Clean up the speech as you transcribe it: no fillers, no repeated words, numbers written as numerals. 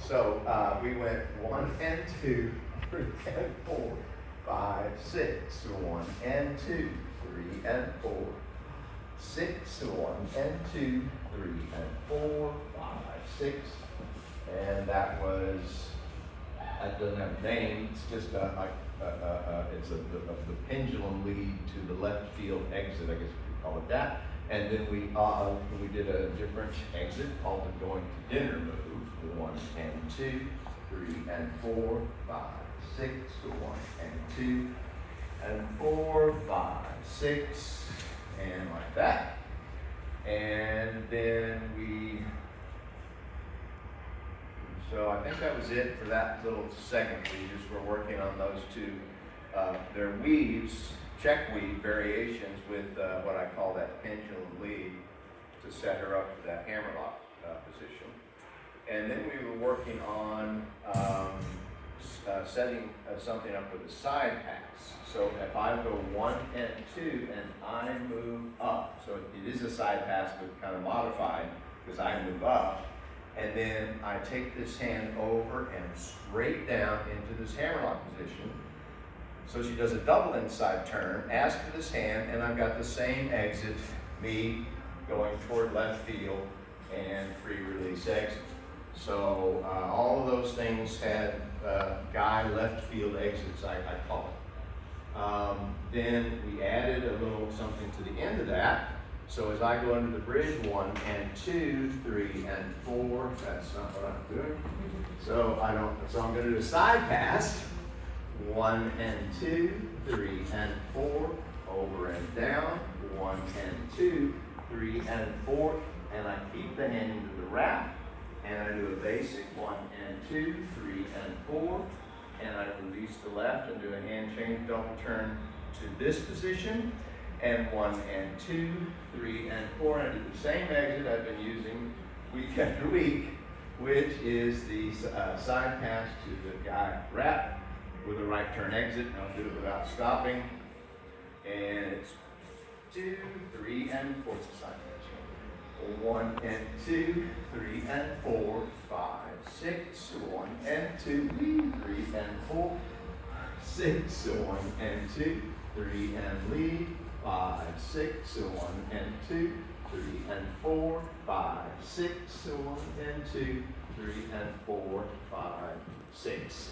So we went 1 and 2, 3 and 4, 5, 6, 1 and 2, 3 and 4, 6, 1 and 2, 3 and 4, 5, 6, and that was, that doesn't have a name, it's just it's the pendulum lead to the left field exit, I guess we could call it that. And then we did a different exit called the going to dinner move, 1 and 2, 3 and 4, 5, 6, 1 and 2, and 4, 5, 6, and like that. And then so I think that was it for that little segment. We just were working on those two. Their weaves, check weave variations with what I call that pendulum lead to set her up for that hammerlock position. And then we were working on setting something up with a side pass. So if I go 1 and 2 and I move up, so it is a side pass but kind of modified because I move up, and then I take this hand over and straight down into this hammerlock position. So she does a double inside turn, as to this hand, and I've got the same exit, me going toward left field and free release exit. So all of those things had guy left field exits, I call it. Then we added a little something to the end of that. So as I go into the bridge, 1 and 2, 3 and 4, that's not what I'm doing. So I'm going to do a side pass, 1 and 2, 3 and 4, over and down, 1 and 2, 3 and 4, and I keep the hand into the wrap, and I do a basic 1 and 2, 3 and 4, and I release the left and do a hand change double turn to this position, and 1 and 2, 3 and 4, and I do the same exit I've been using week after week, which is the side pass to the guy wrap with a right turn exit. I'll do it without stopping, and it's 2, 3 and 4, it's a side pass. 1 and 2, 3 and 4, 5, 6, 1 and 2, 3 and 4, 6, 1 and 2, 3 and lead, 5, 6, 1 and 2, 3 and 4, 5, 6, 1 and 2, 3 and 4, 5, 6.